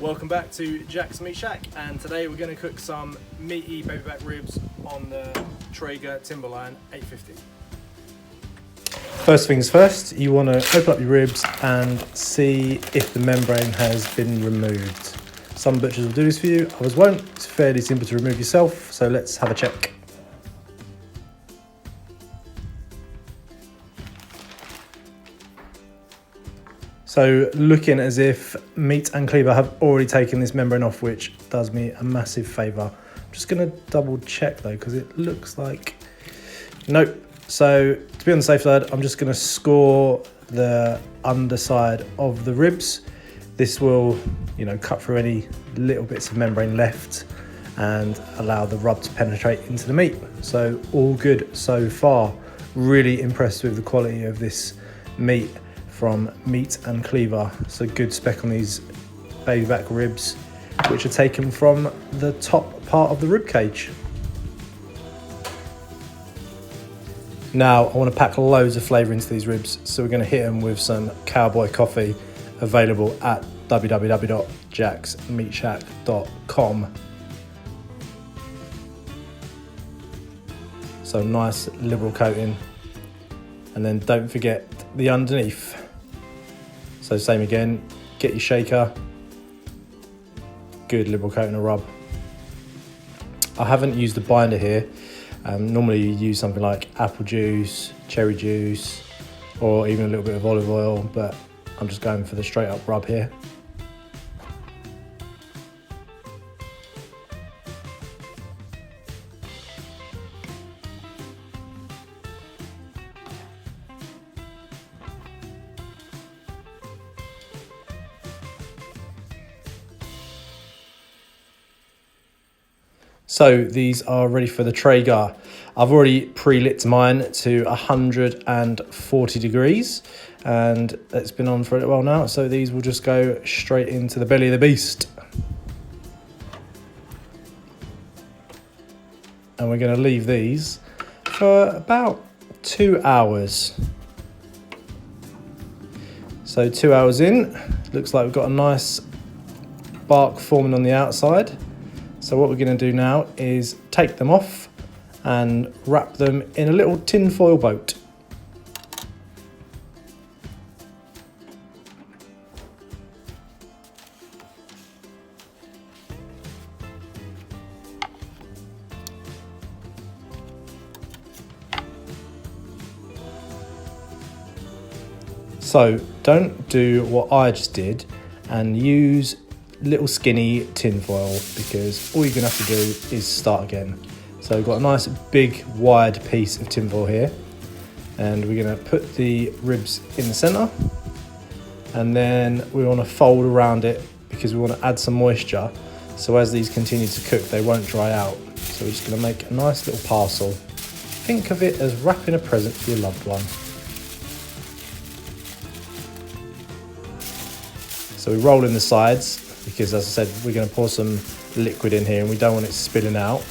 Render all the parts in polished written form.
Welcome back to Jack's Meat Shack, and today we're going to cook some meaty babyback ribs on the Traeger Timberline 850. First things first, you want to open up your ribs and see if the membrane has been removed. Some butchers will do this for you, others won't. It's fairly simple to remove yourself, so let's have a check. So looking as if Meat Cleaver have already taken this membrane off, which does me a massive favour. I'm just going to double check though, because it looks like, nope. So to be on the safe side, I'm just going to score the underside of the ribs. This will, cut through any little bits of membrane left and allow the rub to penetrate into the meat. So all good so far. Really impressed with the quality of this meat from Meat Cleaver. So good spec on these babyback ribs, which are taken from the top part of the rib cage. Now I want to pack loads of flavour into these ribs, so we're going to hit them with some cowboy coffee, available at www.jacksmeatshack.com. So nice liberal coating, and then don't forget the underneath. So same again, get your shaker, good liberal coating of rub. I haven't used the binder here. Normally you use something like apple juice, cherry juice, or even a little bit of olive oil, but I'm just going for the straight up rub here. So these are ready for the Traeger. I've already pre-lit mine to 140 degrees, and it's been on for a little while now, so these will just go straight into the belly of the beast. And we're going to leave these for about 2 hours. So 2 hours in, looks like we've got a nice bark forming on the outside. So what we're going to do now is take them off and wrap them in a little tin foil boat. So don't do what I just did and use little skinny tin foil, because all you're gonna have to do is start again. So we've got a nice big wide piece of tin foil here, and we're gonna put the ribs in the center, and then we want to fold around it because we want to add some moisture, so as these continue to cook they won't dry out. So we're just going to make a nice little parcel. Think of it as wrapping a present for your loved one. So we roll in the sides, because as I said, we're going to pour some liquid in here and we don't want it spilling out.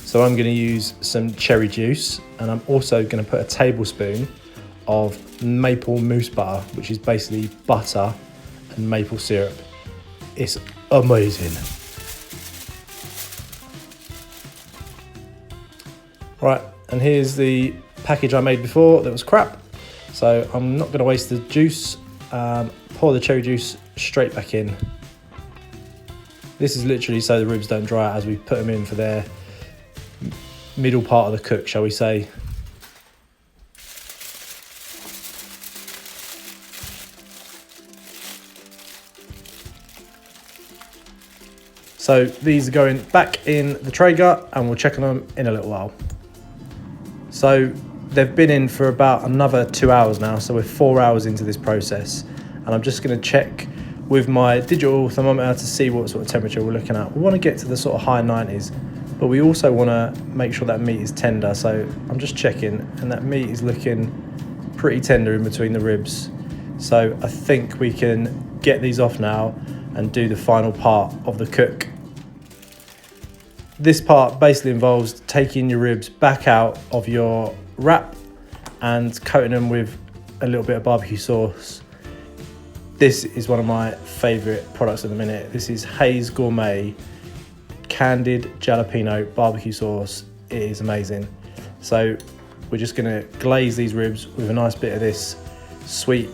So I'm going to use some cherry juice, and I'm also going to put a tablespoon of maple mousse butter, which is basically butter and maple syrup. It's amazing. Right, and here's the package I made before that was crap. So I'm not going to waste the juice. Pour the cherry juice straight back in. This is literally so the ribs don't dry out as we put them in for their middle part of the cook, shall we say. So these are going back in the Traeger, and we'll check on them in a little while. So they've been in for about another 2 hours now, so we're 4 hours into this process, and I'm just going to check with my digital thermometer to see what sort of temperature we're looking at. We want to get to the sort of high 90s, but we also want to make sure that meat is tender. So I'm just checking, and that meat is looking pretty tender in between the ribs. So I think we can get these off now and do the final part of the cook. This part basically involves taking your ribs back out of your wrap and coating them with a little bit of barbecue sauce. This is one of my favourite products at the minute. This is Hayes Gourmet Candied Jalapeno Barbecue Sauce. It is amazing. So we're just going to glaze these ribs with a nice bit of this sweet,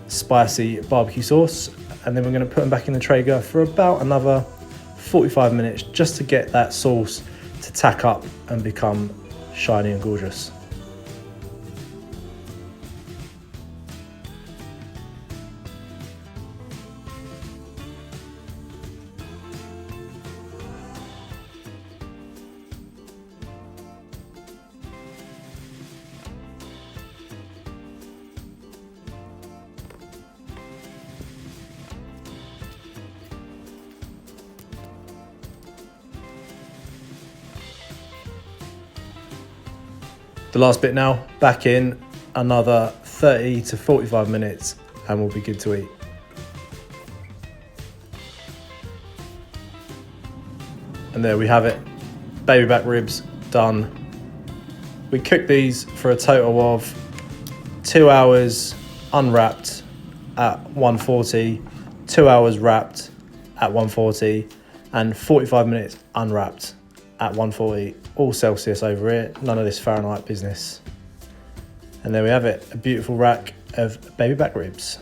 spicy barbecue sauce, and then we're going to put them back in the Traeger for about another 45 minutes just to get that sauce to tack up and become shiny and gorgeous. The last bit now, back in another 30 to 45 minutes and we'll be good to eat. And there we have it, baby back ribs done. We cooked these for a total of 2 hours unwrapped at 140, 2 hours wrapped at 140, and 45 minutes unwrapped at 140, all Celsius over here, none of this Fahrenheit business. And there we have it, a beautiful rack of baby back ribs.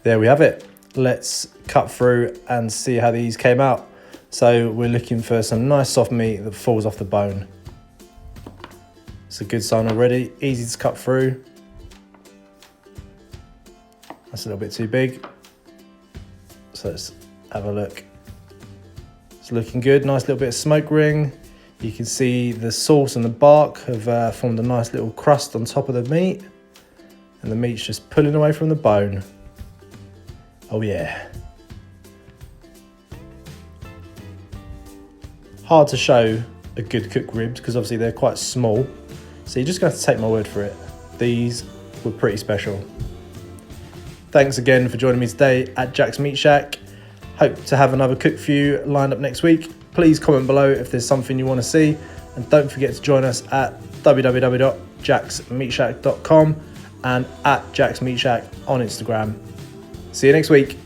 There we have it. Let's cut through and see how these came out. So we're looking for some nice soft meat that falls off the bone. It's a good sign already, easy to cut through. That's a little bit too big. So let's have a look. It's looking good, nice little bit of smoke ring. You can see the sauce and the bark have formed a nice little crust on top of the meat, and the meat's just pulling away from the bone. Oh yeah. Hard to show a good cooked ribs because obviously they're quite small, so you're just going to have to take my word for it. These were pretty special. Thanks again for joining me today at Jack's Meat Shack. Hope to have another cook for you lined up next week. Please comment below if there's something you want to see, and don't forget to join us at www.jacksmeatshack.com and at Jack's Meat Shack on Instagram. See you next week.